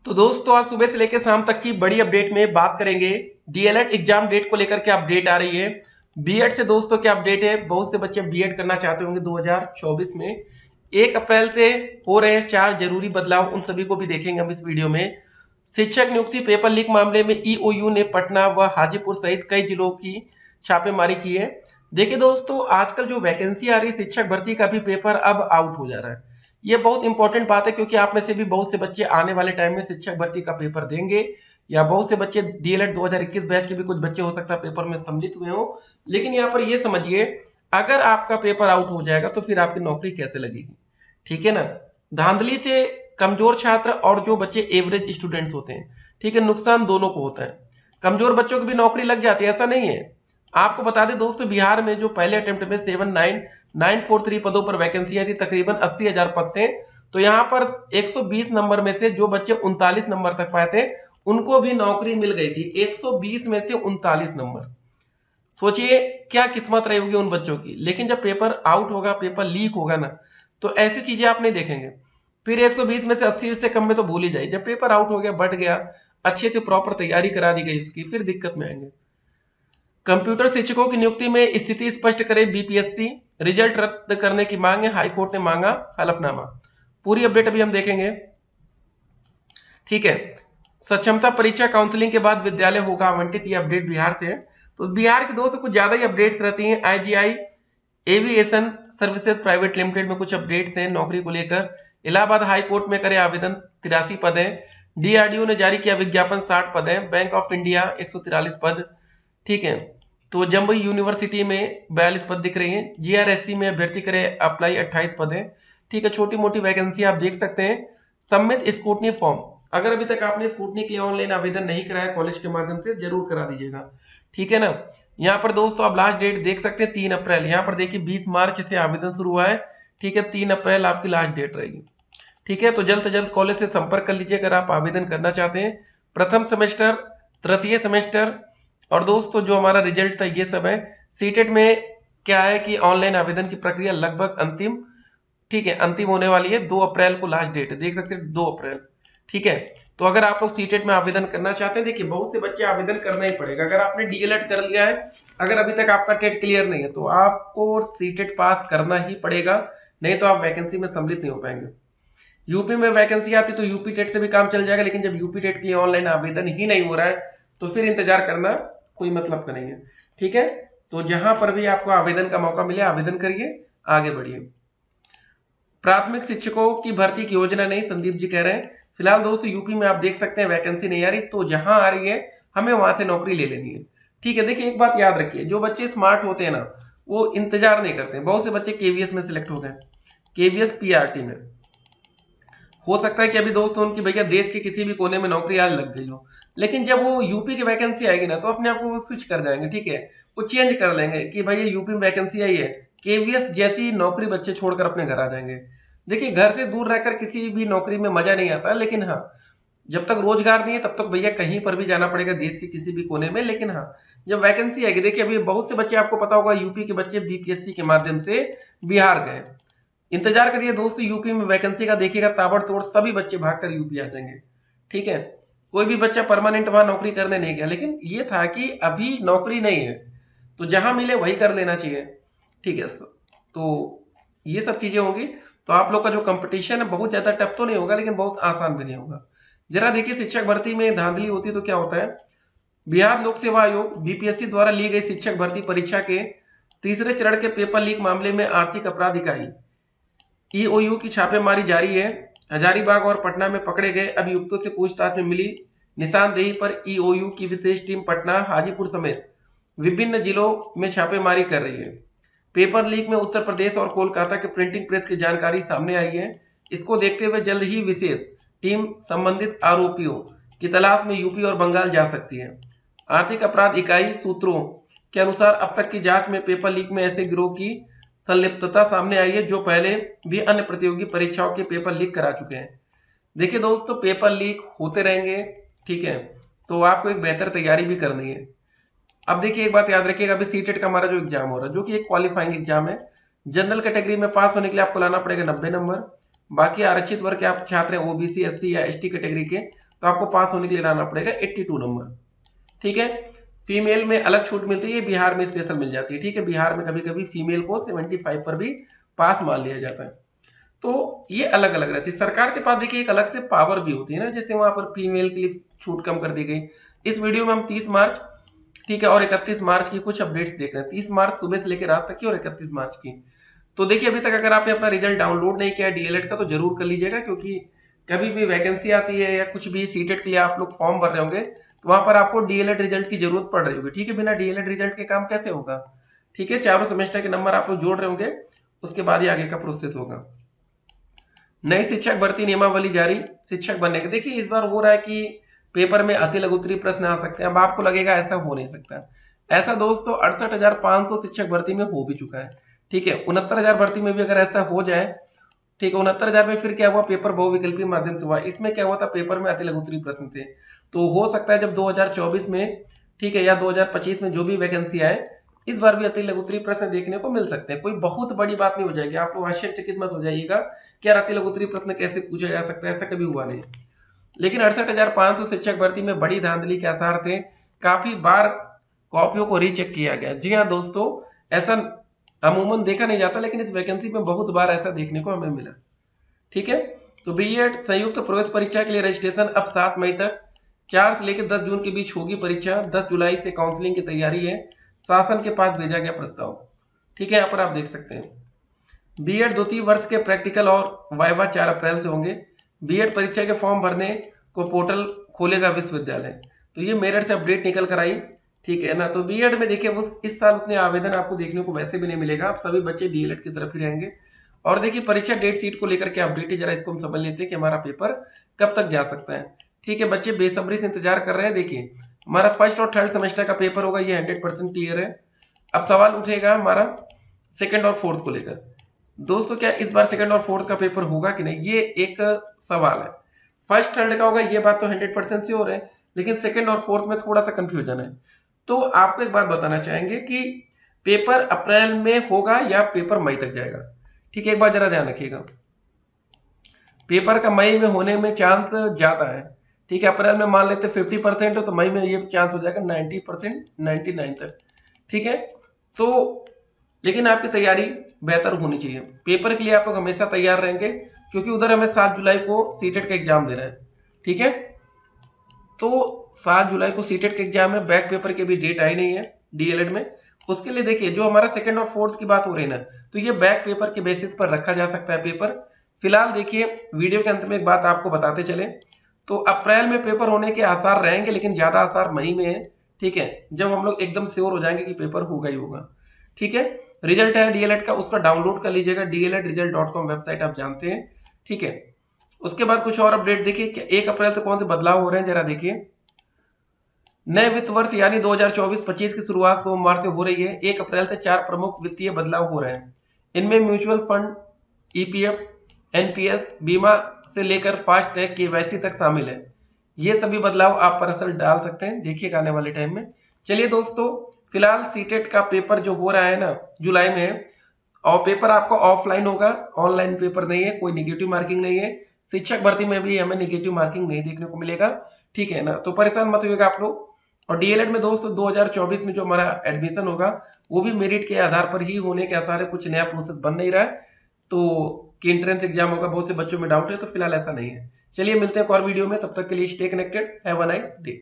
तो दोस्तों आज सुबह से लेकर शाम तक की बड़ी अपडेट में बात करेंगे। डीएलएड एग्जाम डेट को लेकर क्या अपडेट आ रही है। बीएड से दोस्तों क्या अपडेट है। बहुत से बच्चे बीएड करना चाहते होंगे 2024 में। 1 अप्रैल से हो रहे हैं 4 जरूरी बदलाव, उन सभी को भी देखेंगे हम इस वीडियो में। शिक्षक नियुक्ति पेपर लीक मामले में ईओयू ने पटना व हाजीपुर सहित कई जिलों की छापेमारी की है। देखिए दोस्तों, आजकल जो वैकेंसी आ रही है शिक्षक भर्ती का भी पेपर अब आउट हो जा रहा है। ये बहुत इंपॉर्टेंट बात है क्योंकि आप में से भी बहुत से बच्चे आने वाले टाइम में शिक्षक भर्ती का पेपर देंगे, या बहुत से बच्चे डीएलएड 2021 बैच के भी कुछ बच्चे हो सकता है पेपर में सम्मिलित हुए हो। लेकिन यहाँ पर ये समझिए, अगर आपका पेपर आउट हो जाएगा तो फिर आपकी नौकरी कैसे लगेगी। ठीक है ना। धांधली से कमजोर छात्र और जो बच्चे एवरेज स्टूडेंट्स होते हैं, ठीक है, नुकसान दोनों को होता है। कमजोर बच्चों की भी नौकरी लग जाती है, ऐसा नहीं है। आपको बता दें दोस्तों, बिहार में जो पहले अटेम्प्ट में 79943 पदों पर वैकेंसी थी, तकरीबन 80,000 पद थे। तो यहाँ पर 120 नंबर में से जो बच्चे 39 नंबर तक पाए थे उनको भी नौकरी मिल गई थी। 120 में से 39 नंबर, सोचिए क्या किस्मत रही होगी उन बच्चों की। लेकिन जब पेपर आउट होगा, पेपर लीक होगा ना, तो ऐसी चीजें आप नहीं देखेंगे। फिर 120 में से 80 से कम में तो भूल ही जाइए। जब पेपर आउट हो गया, बढ़ गया, अच्छे से प्रॉपर तैयारी करा दी गई उसकी, फिर दिक्कत में आएंगे। कंप्यूटर शिक्षकों की नियुक्ति में स्थिति स्पष्ट करे बीपीएससी, रिजल्ट रद्द करने की मांग है, हाईकोर्ट ने मांगा हलफनामा। पूरी अपडेट अभी हम देखेंगे। ठीक है। सक्षमता परीक्षा काउंसलिंग के बाद विद्यालय होगा आवंटित, ये अपडेट बिहार से है। तो बिहार की दोस्तों कुछ ज्यादा ही अपडेट्स रहती हैं। IGI aviation services private limited में कुछ अपडेट्स हैं नौकरी को लेकर। इलाहाबाद हाई कोर्ट में करे आवेदन, 83 पद है। डीआरडीओ ने जारी किया विज्ञापन, 60 पद है। बैंक ऑफ इंडिया 143 पद। ठीक है। तो जम्मू यूनिवर्सिटी में 42 पद दिख रही हैं। जीआरएससी में अभ्यर्थी करे अप्लाई, 28 पद है। ठीक है, छोटी मोटी वैकेंसी आप देख सकते हैं। सम्मित स्कूटनी फॉर्म, अगर अभी तक आपने स्कूटनी के लिए ऑनलाइन आवेदन नहीं कराया कॉलेज के माध्यम से, जरूर करा दीजिएगा। ठीक है ना। यहाँ पर दोस्तों आप लास्ट डेट देख सकते हैं 3 अप्रैल। यहाँ पर देखिए 20 मार्च से आवेदन शुरू हुआ है। ठीक है, 3 अप्रैल आपकी लास्ट डेट रहेगी। ठीक है, तो जल्द से जल्द कॉलेज से संपर्क कर लीजिए अगर आप आवेदन करना चाहते हैं। प्रथम सेमेस्टर, तृतीय सेमेस्टर और दोस्तों जो हमारा रिजल्ट था ये सब है। सीटेट में क्या है कि ऑनलाइन आवेदन की प्रक्रिया लगभग अंतिम, ठीक है, अंतिम होने वाली है। 2 अप्रैल को लास्ट डेट है, देख सकते हैं 2 अप्रैल। ठीक है। तो अगर आप लोग सीटेट में आवेदन करना चाहते हैं, देखिए बहुत से बच्चे आवेदन करना ही पड़ेगा। अगर आपने डीएलएड कर लिया है, अगर अभी तक आपका टेट क्लियर नहीं है, तो आपको सीटेट पास करना ही पड़ेगा, नहीं तो आप वैकेंसी में सम्मिलित नहीं हो पाएंगे। यूपी में वैकेंसी आती तो यूपी टेट से भी काम चल जाएगा, लेकिन जब यूपी टेट के लिए ऑनलाइन आवेदन ही नहीं हो रहा है तो फिर इंतजार करना कोई मतलब का नहीं है। ठीक है। तो जहां पर भी आपको आवेदन का मौका मिले आवेदन करिए, आगे बढ़िए। प्राथमिक शिक्षकों की भर्ती की योजना नहीं, संदीप जी कह रहे हैं। फिलहाल दोस्तों यूपी में आप देख सकते हैं वैकेंसी नहीं आ रही, तो जहां आ रही है हमें वहां से नौकरी ले लेनी है। ठीक है। देखिए एक बात याद रखिए, जो बच्चे स्मार्ट होते हैं ना, वो इंतजार नहीं करते। बहुत से बच्चे केवीएस में सिलेक्ट हो गए, केवीएस पीआरटी में। हो सकता है कि अभी दोस्तों उनकी भैया देश के किसी भी कोने में नौकरी आज लग गई हो, लेकिन जब वो यूपी की वैकेंसी आएगी ना, तो अपने आप को वो स्विच कर जाएंगे। ठीक है, वो चेंज कर लेंगे कि भैया यूपी में वैकेंसी आई है, केवीएस जैसी नौकरी बच्चे छोड़कर अपने घर आ जाएंगे। देखिए घर से दूर रहकर किसी भी नौकरी में मजा नहीं आता, लेकिन हाँ, जब तक रोजगार नहीं है तब तक भैया कहीं पर भी जाना पड़ेगा देश के किसी भी कोने में। लेकिन हाँ, जब वैकेंसी आएगी, देखिए अभी बहुत से बच्चे, आपको पता होगा यूपी के बच्चे बीपीएससी के माध्यम से बिहार गए। इंतजार करिए दोस्तों, यूपी में वैकेंसी का देखिएगा, ताबड़तोड़ सभी बच्चे भागकर यूपी आ जाएंगे। ठीक है। कोई भी बच्चा परमानेंट वहां नौकरी करने नहीं गया, लेकिन ये था कि अभी नौकरी नहीं है तो जहां मिले वही कर लेना चाहिए। ठीक है। तो ये सब चीजें होंगी, तो आप लोग का जो कंपटीशन है बहुत ज्यादा टफ तो नहीं होगा, लेकिन बहुत आसान भी नहीं होगा। जरा देखिए शिक्षक भर्ती में धांधली होती तो क्या होता है। बिहार लोक सेवा आयोग बीपीएससी द्वारा ली गई शिक्षक भर्ती परीक्षा के तीसरे चरण के पेपर लीक मामले में आर्थिक अपराध इकाई ईओयू की छापेमारी जारी है। हजारीबाग और पटना में पकड़े गए अभियुक्तों से पूछताछ में मिली निशानदेही पर ईओयू की विशेष टीम पटना, हाजीपुर समेत विभिन्न जिलों में छापेमारी कर रही है। पेपर लीक में उत्तर प्रदेश और कोलकाता के प्रिंटिंग प्रेस की जानकारी सामने आई है। इसको देखते हुए जल्द ही विशेष टीम संबंधित आरोपियों की तलाश में यूपी और बंगाल जा सकती है। आर्थिक अपराध इकाई सूत्रों के अनुसार अब तक की जांच में पेपर लीक में ऐसे गिरोह की संलिप्तता सामने आई है जो पहले भी अन्य प्रतियोगी परीक्षाओं के पेपर लीक करा चुके हैं। देखिए दोस्तों, पेपर लीक होते रहेंगे, ठीक है, तो आपको एक बेहतर तैयारी भी करनी है। अब देखिए एक बात याद रखिएगा, अभी सीटेट का हमारा जो एग्जाम हो रहा है, जो कि एक क्वालिफाइंग एग्जाम है। जनरल कैटेगरी में पास होने के लिए आपको लाना पड़ेगा 90 नंबर। बाकी आरक्षित वर्ग के आप छात्र हैं, ओबीसी, एससी या एसटी कैटेगरी के, तो आपको पास होने के लिए लाना पड़ेगा 82 नंबर। ठीक है, फीमेल में अलग छूट मिलती है, बिहार में स्पेशल मिल जाती है। ठीक है, बिहार में कभी कभी फीमेल को 75 पर भी पास मान लिया जाता है। तो ये अलग अलग रहती है। सरकार के पास देखिए एक अलग से पावर भी होती है ना, जैसे वहां पर फीमेल के लिए छूट कम कर दी गई। इस वीडियो में हम 30 मार्च, ठीक है, और 31 मार्च की कुछ अपडेट्स देख रहे हैं। 30 मार्च सुबह से लेकर रात तक की और 31 मार्च की। तो देखिए अभी तक अगर आपने अपना रिजल्ट डाउनलोड नहीं किया डीएलएड का तो जरूर कर लीजिएगा, क्योंकि कभी भी वैकेंसी आती है या कुछ भी सीटेट के लिए आप लोग फॉर्म भर रहे होंगे तो वहां पर आपको डीएलएड रिजल्ट की जरूरत पड़ रही होगी। ठीक है, बिना डीएलएड रिजल्ट के काम कैसे होगा। ठीक है, चारों सेमेस्टर के नंबर आप लोग जोड़ रहे होंगे, उसके बाद ही आगे का प्रोसेस होगा। नई शिक्षक भर्ती नियमावली जारी, शिक्षक बनने के देखिए इस बार हो रहा है कि पेपर में अति लघु उत्तरीय प्रश्न आ सकते हैं। अब आपको लगेगा ऐसा हो नहीं सकता। ऐसा दोस्तों 68,500 शिक्षक भर्ती में हो भी चुका है। ठीक है, 69,000 भर्ती में भी अगर ऐसा हो जाए, ठीक है, 69,000 में फिर क्या हुआ, पेपर बहुविकल्पीय माध्यम से हुआ। इसमें क्या हुआ था, पेपर में अति लघु उत्तरीय प्रश्न थे। तो हो सकता है जब 2024 में, ठीक है, या 2025 में जो भी वैकेंसी आए, इस बार भी अति लघु उत्तरीय प्रश्न देखने को मिल सकते हैं। कोई बहुत बड़ी बात नहीं हो जाएगी, आप लोग आश्चर्यचकित मत हो जाइएगा कि यार अति लघु उत्तरीय प्रश्न कैसे पूछा जा सकता है, ऐसा कभी हुआ नहीं। लेकिन 68,500 शिक्षक भर्ती में बड़ी धांधली के आसार थे। काफी बार कॉपियों को रीचेक किया गया। जी हाँ दोस्तों, ऐसा अमूमन देखा नहीं जाता, लेकिन इस वैकेंसी में बहुत बार ऐसा देखने को हमें मिला। ठीक है, तो बीएड संयुक्त प्रवेश परीक्षा के लिए रजिस्ट्रेशन अब 7 मई तक, 4 से लेकर 10 जून के बीच होगी परीक्षा। 10 जुलाई से काउंसलिंग की तैयारी है, शासन के पास भेजा गया प्रस्ताव। ठीक है, यहाँ पर आप देख सकते हैं बीएड द्वितीय वर्ष के प्रैक्टिकल और वाइवा 4 अप्रैल से होंगे। बीएड परीक्षा के फॉर्म भरने को पोर्टल खोलेगा विश्वविद्यालय। तो ये मेरठ से अपडेट निकल कर आई। ठीक है ना, तो बीएड में देखिए वो इस साल उतने आवेदन आपको देखने को वैसे भी नहीं मिलेगा, आप सभी बच्चे डीएलएड की तरफ ही रहेंगे। और देखिए परीक्षा डेट सीट को लेकर के अपडेट है, जरा इसको हम समझ लेते हैं कि हमारा पेपर कब तक जा सकता है। ठीक है, बच्चे बेसब्री से इंतजार कर रहे हैं। देखिए हमारा फर्स्ट और थर्ड सेमेस्टर का पेपर होगा, ये 100% क्लियर है। अब सवाल उठेगा हमारा सेकंड और फोर्थ को लेकर। दोस्तों क्या इस बार सेकंड और फोर्थ का पेपर होगा कि नहीं, ये एक सवाल है। फर्स्ट थर्ड का होगा ये बात तो 100% श्योर है, लेकिन सेकंड और फोर्थ में थोड़ा सा कंफ्यूजन है। तो आपको एक बात बताना चाहेंगे कि पेपर अप्रैल में होगा या पेपर मई तक जाएगा। ठीक है, एक बार जरा ध्यान रखिएगा, पेपर का मई में होने में चांस ज्यादा है। ठीक है, अप्रैल में मान लेते 50% हो तो मई में ये चांस हो जाएगा 90%, 99 तक। ठीक है, तो लेकिन आपकी तैयारी बेहतर होनी चाहिए। पेपर के लिए आप लोग हमेशा तैयार रहेंगे, क्योंकि उधर हमें 7 जुलाई को सीटेट का एग्जाम देना है। ठीक है, तो 7 जुलाई को सीटेट का एग्जाम है, बैक पेपर की भी डेट आई नहीं है डीएलएड में। उसके लिए देखिए जो हमारा सेकंड और फोर्थ की बात हो रही है ना, तो ये बैक पेपर के बेसिस पर रखा जा सकता है पेपर। फिलहाल देखिए वीडियो के अंत में एक बात आपको बताते चले, तो अप्रैल में पेपर होने के आसार रहेंगे, लेकिन ज्यादा आसार मई में है। ठीक है, जब हम लोग एकदम श्योर हो जाएंगे कि पेपर होगा ही होगा। ठीक है, रिजल्ट है डीएलएड का, उसका डाउनलोड कर लीजिएगा, dledresult.com वेबसाइट आप जानते हैं। ठीक है, उसके बाद कुछ और अपडेट देखिए कि 1 अप्रैल से कौन से बदलाव हो रहे हैं, जरा देखिए। नए वित्त वर्ष यानी 2024-25 की शुरुआत सोमवार से हो रही है। 1 अप्रैल से 4 प्रमुख वित्तीय बदलाव हो रहे हैं। इनमें म्यूचुअल फंड, ईपीएफ, एनपीएस, बीमा से लेकर फास्ट टैग, केवाईसी तक शामिल है। ये सभी बदलाव आप पर असर डाल सकते हैं, देखिएगा आने वाले टाइम में। चलिए दोस्तों, फिलहाल सीटेट का पेपर जो हो रहा है ना जुलाई में है, और पेपर आपका ऑफलाइन होगा, ऑनलाइन पेपर नहीं है, कोई निगेटिव मार्किंग नहीं है। शिक्षक भर्ती में भी हमें निगेटिव मार्किंग नहीं देखने को मिलेगा। ठीक है ना, तो परेशान मत होइएगा आप लोग। और डीएलएड में दोस्तों 2024 में जो हमारा एडमिशन होगा वो भी मेरिट के आधार पर ही होने के आसार है, कुछ नया प्रोसेस बन नहीं रहा है। तो कि एंट्रेंस एग्जाम होगा, बहुत से बच्चों में डाउट है, तो फिलहाल ऐसा नहीं है। चलिए मिलते हैं एक और वीडियो में, तब तक के लिए stay connected, have a nice day.